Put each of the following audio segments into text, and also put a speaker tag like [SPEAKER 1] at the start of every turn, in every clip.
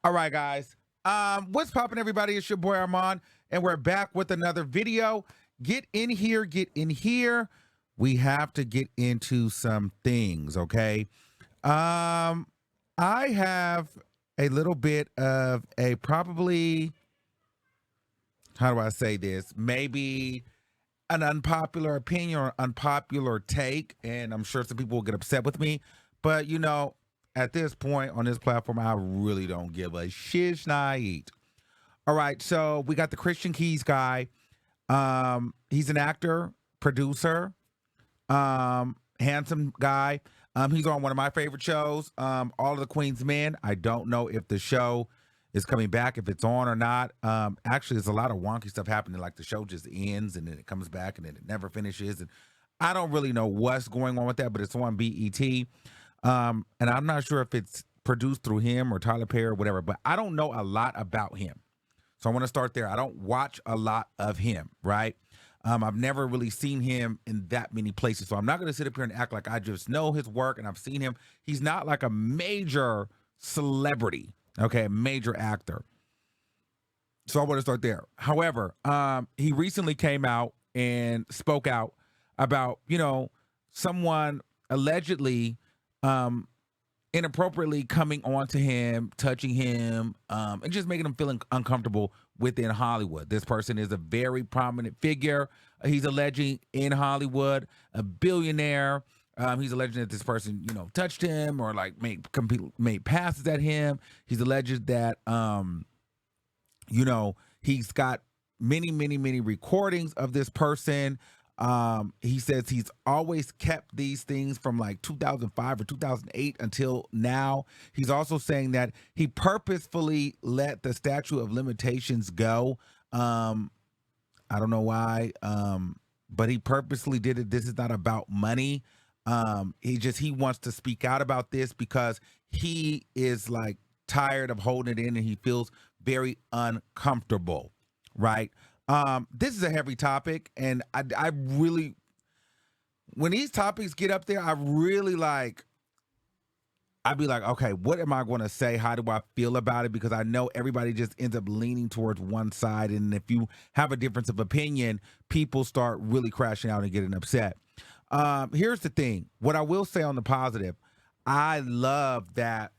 [SPEAKER 1] All right, guys. What's poppin', everybody? It's your boy Armon, and we're back with another video. Get in here, get in here. We have to get into some things, okay? I have a little bit of a probably, how do I say this? Maybe an unpopular opinion or unpopular take, and I'm sure some people will get upset with me, but at this point on this platform, I really don't give a shish I eat. All right, so we got the Christian Keys guy. He's an actor, producer, handsome guy. He's on one of my favorite shows, All of the Queen's Men. I don't know if the show is coming back, if it's on or not. Actually, there's a lot of wonky stuff happening. Like the show just ends and then it comes back and then it never finishes. And I don't really know what's going on with that, but it's on BET. And I'm not sure if it's produced through him or Tyler Perry or whatever, but I don't know a lot about him. So I want to start there. I don't watch a lot of him, right? I've never really seen him in that many places. So I'm not going to sit up here and act like I just know his work and I've seen him. He's not like a major celebrity, okay, a major actor. So I want to start there. However, he recently came out and spoke out about, someone allegedly inappropriately coming on to him, touching him, and just making him feel uncomfortable within Hollywood. This person is a very prominent figure. He's alleging in Hollywood, a billionaire. He's alleging that this person, touched him or like made passes at him. He's alleged that, he's got many recordings of this person. He says he's always kept these things from like 2005 or 2008 until now. He's also saying that he purposefully let the statute of limitations go. I don't know why, but he purposely did it. This is not about money. He wants to speak out about this because he is like tired of holding it in and he feels very uncomfortable, right? This is a heavy topic, and I really, when these topics get up there, I'd be like, okay, what am I going to say? How do I feel about it? Because I know everybody just ends up leaning towards one side, and if you have a difference of opinion, people start really crashing out and getting upset. Here's the thing. What I will say on the positive, I love that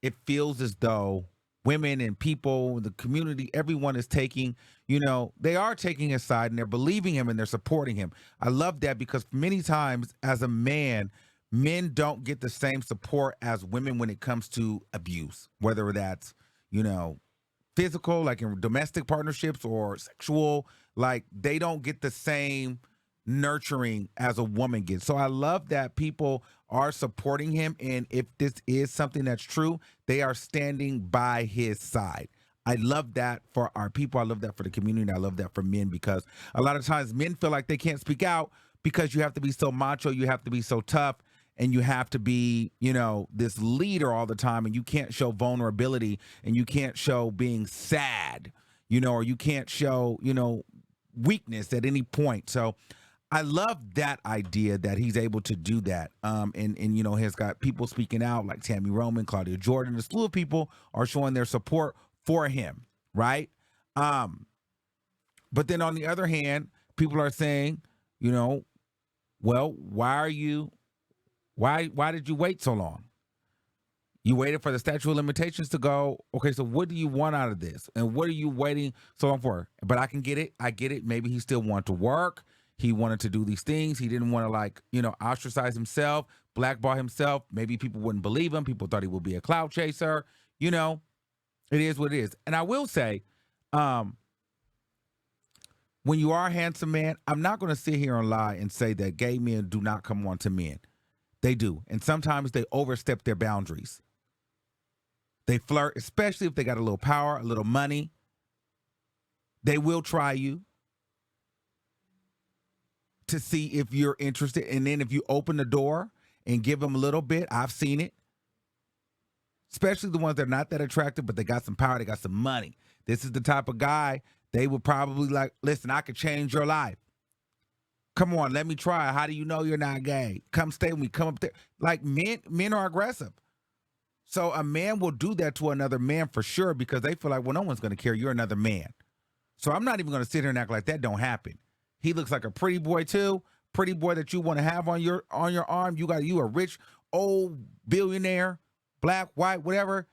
[SPEAKER 1] it feels as though women and people, the community, everyone is taking, they are taking his side and they're believing him and they're supporting him. I love that because many times as a man, men don't get the same support as women when it comes to abuse, whether that's, physical, like in domestic partnerships, or sexual, like they don't get the same nurturing as a woman gets. So I love that people are supporting him, and if this is something that's true, they are standing by his side. I love that for our people. I love that for the community. I love that for men, because a lot of times men feel like they can't speak out because you have to be so macho, you have to be so tough, and you have to be, this leader all the time, and you can't show vulnerability, and you can't show being sad, or you can't show, weakness at any point. So I love that idea that he's able to do that. And has got people speaking out like Tammy Roman, Claudia Jordan. A slew of people are showing their support for him, right? But then on the other hand, people are saying, well, why did you wait so long? You waited for the statute of limitations to go. Okay, so what do you want out of this? And what are you waiting so long for? But I can get it. I get it. Maybe he still wanted to work. He wanted to do these things. He didn't want to ostracize himself, blackball himself. Maybe people wouldn't believe him. People thought he would be a clout chaser. It is what it is. And I will say, when you are a handsome man, I'm not going to sit here and lie and say that gay men do not come on to men. They do. And sometimes they overstep their boundaries. They flirt, especially if they got a little power, a little money. They will try you to see if you're interested. And then if you open the door and give them a little bit, I've seen it. Especially the ones that are not that attractive, but they got some power, they got some money. This is the type of guy they would probably like, listen, I could change your life. Come on, let me try. How do you know you're not gay? Come stay with me. Come up there. Like men are aggressive. So a man will do that to another man for sure because they feel like, well, no one's going to care. You're another man. So I'm not even going to sit here and act like that don't happen. He looks like a pretty boy too. Pretty boy that you want to have on your arm. You a rich old billionaire, black, white, whatever.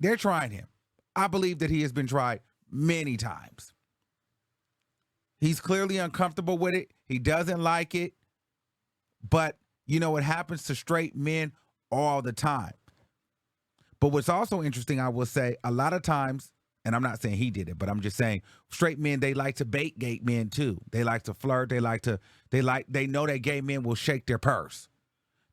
[SPEAKER 1] They're trying him. I believe that he has been tried many times. He's clearly uncomfortable with it. He doesn't like it. But you know, it happens to straight men all the time. But what's also interesting, I will say, a lot of times, and I'm not saying he did it, but I'm just saying straight men, they like to bait gay men too. They like to flirt. They know that gay men will shake their purse.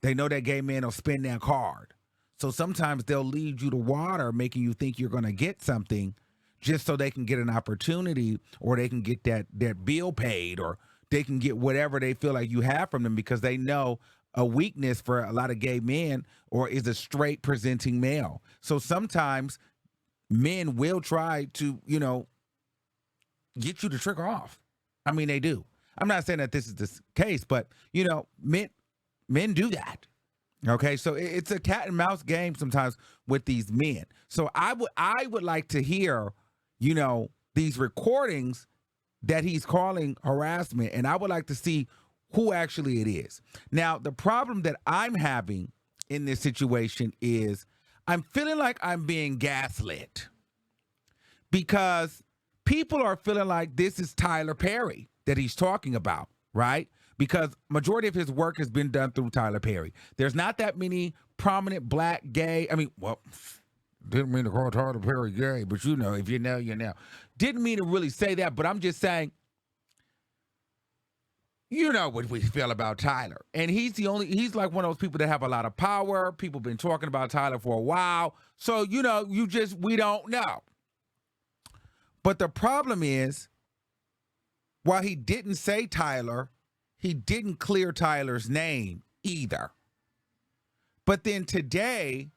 [SPEAKER 1] They know that gay men will spend their card. So sometimes they'll lead you to water, making you think you're going to get something just so they can get an opportunity, or they can get that bill paid, or they can get whatever they feel like you have from them, because they know a weakness for a lot of gay men or is a straight presenting male. So sometimes men will try to, get you to trick off. I mean, they do. I'm not saying that this is the case, but men do that. Okay, so it's a cat and mouse game sometimes with these men. So I would like to hear, these recordings that he's calling harassment, and I would like to see who actually it is. Now, the problem that I'm having in this situation is I'm feeling like I'm being gaslit, because people are feeling like this is Tyler Perry that he's talking about, right? Because majority of his work has been done through Tyler Perry. There's not that many prominent black gay. Didn't mean to call Tyler Perry gay, but if you know, you know. Didn't mean to really say that, but I'm just saying, you know what we feel about Tyler. And he's like one of those people that have a lot of power. People been talking about Tyler for a while. So, we don't know. But the problem is, while he didn't say Tyler, he didn't clear Tyler's name either. But then today,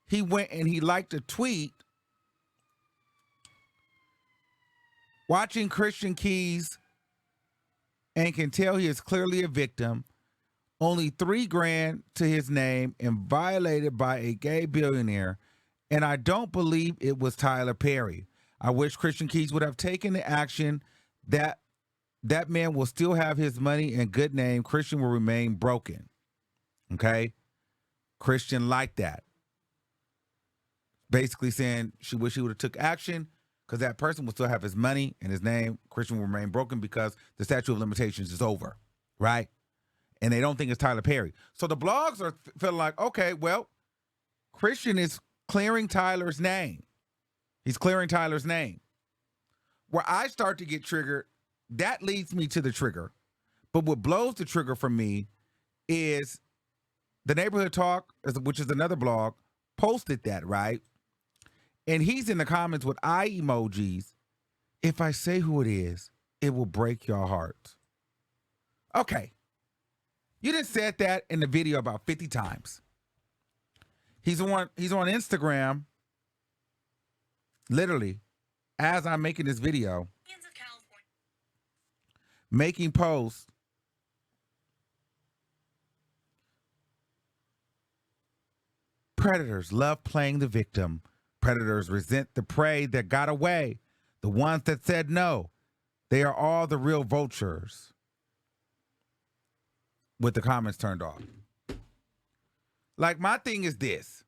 [SPEAKER 1] he went and he liked a tweet watching Christian Keys and can tell he is clearly a victim. Only $3,000 to his name and violated by a gay billionaire. And I don't believe it was Tyler Perry. I wish Christian Keys would have taken the action. That man will still have his money and good name. Christian will remain broken. Okay? Christian liked that. Basically saying she wish he would have took action, because that person will still have his money and his name. Christian will remain broken because the statute of limitations is over, right? And they don't think it's Tyler Perry. So the blogs are feeling like, okay, well, Christian is clearing Tyler's name. He's clearing Tyler's name. Where I start to get triggered, that leads me to the trigger. But what blows the trigger for me is the Neighborhood Talk, which is another blog, posted that, right? And he's in the comments with eye emojis. If I say who it is, it will break your heart. Okay. You done said that in the video about 50 times. He's on Instagram, literally, as I'm making this video, making posts Predators love playing the victim. Predators resent the prey that got away. The ones that said no. They are all the real vultures. With the comments turned off. Like, my thing is this.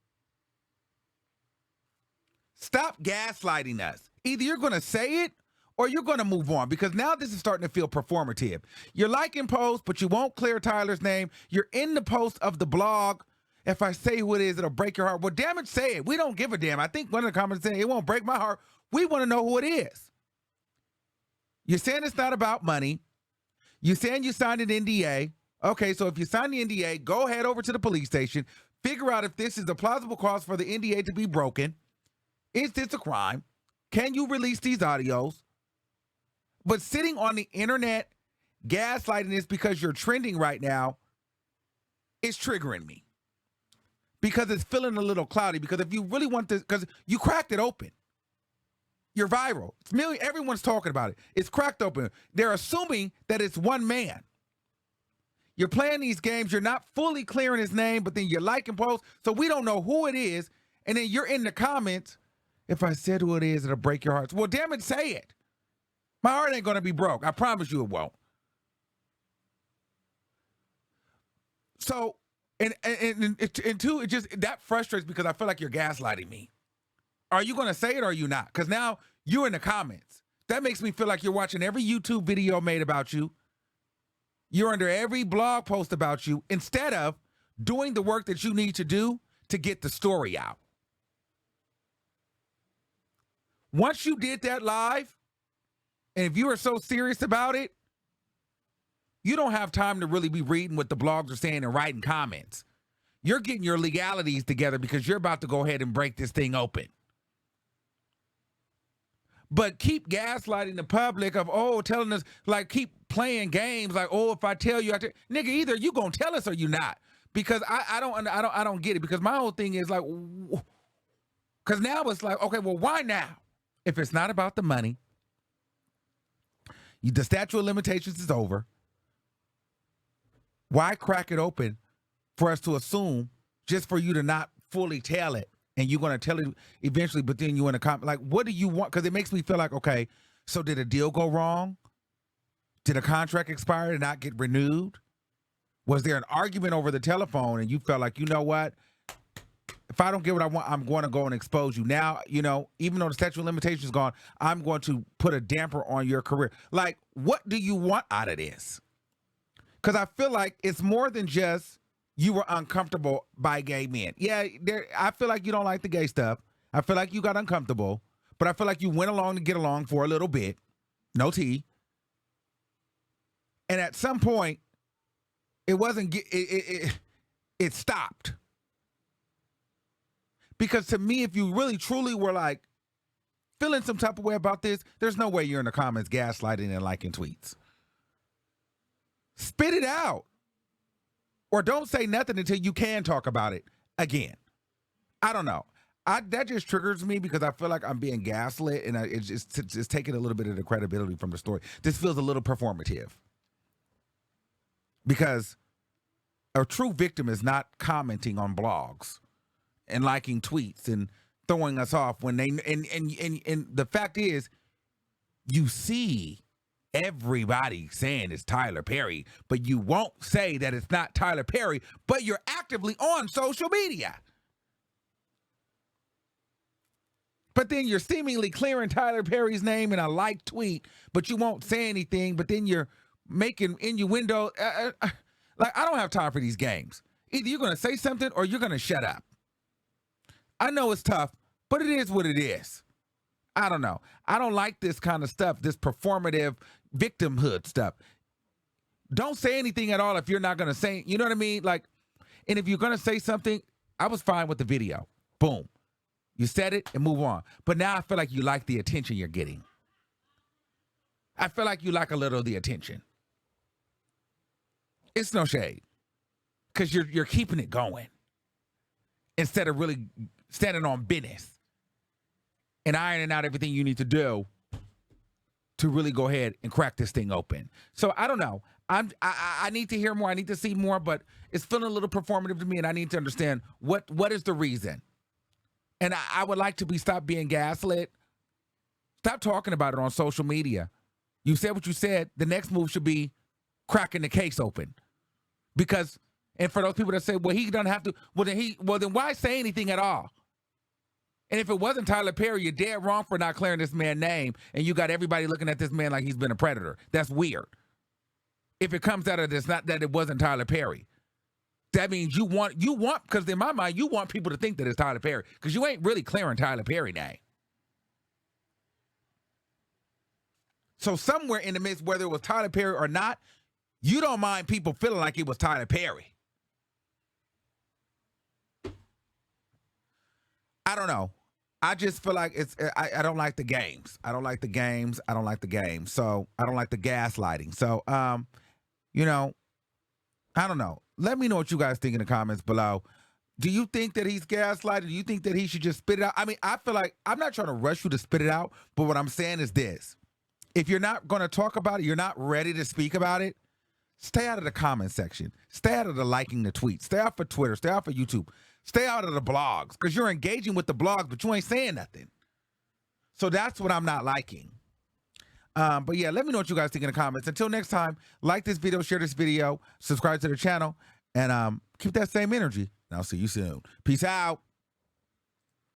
[SPEAKER 1] Stop gaslighting us. Either you're going to say it or you're going to move on, because now this is starting to feel performative. You're liking posts, but you won't clear Tyler's name. You're in the post of the blog. If I say who it is, it'll break your heart. Well, damn it, say it. We don't give a damn. I think one of the comments saying it won't break my heart. We want to know who it is. You're saying it's not about money. You're saying you signed an NDA. Okay, so if you signed the NDA, go head over to the police station. Figure out if this is a plausible cause for the NDA to be broken. Is this a crime? Can you release these audios? But sitting on the internet, gaslighting this because you're trending right now, is triggering me. Because it's feeling a little cloudy. Because if you really want this, because you cracked it open. You're viral. Everyone's talking about it. It's cracked open. They're assuming that it's one man. You're playing these games. You're not fully clearing his name, but then you're liking posts, so we don't know who it is. And then you're in the comments. If I said who it is, it'll break your hearts. Well, damn it, say it. My heart ain't going to be broke. I promise you it won't. So, and two, it just, that frustrates because I feel like you're gaslighting me. Are you going to say it or are you not? Because now you're in the comments. That makes me feel like you're watching every YouTube video made about you. You're under every blog post about you instead of doing the work that you need to do to get the story out. Once you did that live, and if you are so serious about it, you don't have time to really be reading what the blogs are saying and writing comments. You're getting your legalities together because you're about to go ahead and break this thing open. But keep gaslighting the public of, oh, telling us, like, keep playing games like, oh, if I tell you, nigga, either you gonna tell us or you not. Because I don't get it. Because my whole thing is like, because now it's like, okay, well, why now? If it's not about the money, the statute of limitations is over. Why crack it open for us to assume just for you to not fully tell it? And you're going to tell it eventually, but then you in a comment, like, what do you want? Because it makes me feel like, okay, so did a deal go wrong? Did a contract expire and not get renewed? Was there an argument over the telephone and you felt like, you know what? If I don't get what I want, I'm going to go and expose you. Now, you know, even though the statute of limitations is gone, I'm going to put a damper on your career. Like, what do you want out of this? Because I feel like it's more than just you were uncomfortable by gay men. Yeah, I feel like you don't like the gay stuff. I feel like you got uncomfortable, but I feel like you went along to get along for a little bit. No tea. And at some point, it stopped. Because to me, if you really truly were like feeling some type of way about this, there's no way you're in the comments gaslighting and liking tweets. Spit it out. Or don't say nothing until you can talk about it again. I don't know. That just triggers me because I feel like I'm being gaslit and it's just taking a little bit of the credibility from the story. This feels a little performative. Because a true victim is not commenting on blogs and liking tweets and throwing us off when they and the fact is you see everybody saying it's Tyler Perry, but you won't say that it's not Tyler Perry, but you're actively on social media. But then you're seemingly clearing Tyler Perry's name in a like tweet, but you won't say anything, but then you're making innuendo. Like, I don't have time for these games. Either you're going to say something or you're going to shut up. I know it's tough, but it is what it is. I don't know. I don't like this kind of stuff, this performative victimhood stuff. Don't say anything at all if you're not going to say, you know what I mean? Like, and if you're going to say something, I was fine with the video. Boom. You said it and move on. But now I feel like you like the attention you're getting. I feel like you like a little of the attention. It's no shade. Because you're keeping it going. Instead of really standing on business and ironing out everything you need to do to really go ahead and crack this thing open. So I don't know. I need to hear more. I need to see more, but it's feeling a little performative to me, and I need to understand what is the reason. And I would like to stop being gaslit. Stop talking about it on social media. You said what you said. The next move should be cracking the case open. Because, and for those people that say, well, he doesn't have to, well then why say anything at all? And if it wasn't Tyler Perry, you're dead wrong for not clearing this man's name, and you got everybody looking at this man like he's been a predator. That's weird. If it comes out of this, not that it wasn't Tyler Perry. That means you want, because in my mind, you want people to think that it's Tyler Perry, because you ain't really clearing Tyler Perry's name. So somewhere in the midst, whether it was Tyler Perry or not, you don't mind people feeling like it was Tyler Perry. I don't know. I just feel like I don't like the games. I don't like the games. I don't like the games. So I don't like the gaslighting. So, you know, I don't know. Let me know what you guys think in the comments below. Do you think that he's gaslighting? Do you think that he should just spit it out? I mean, I feel like I'm not trying to rush you to spit it out, but what I'm saying is this. If you're not going to talk about it, you're not ready to speak about it, stay out of the comment section. Stay out of the liking the tweets. Stay out for Twitter. Stay out for YouTube. Stay out of the blogs because you're engaging with the blogs, but you ain't saying nothing. So that's what I'm not liking. But yeah, let me know what you guys think in the comments. Until next time, like this video, share this video, subscribe to the channel, and keep that same energy. And I'll see you soon. Peace out.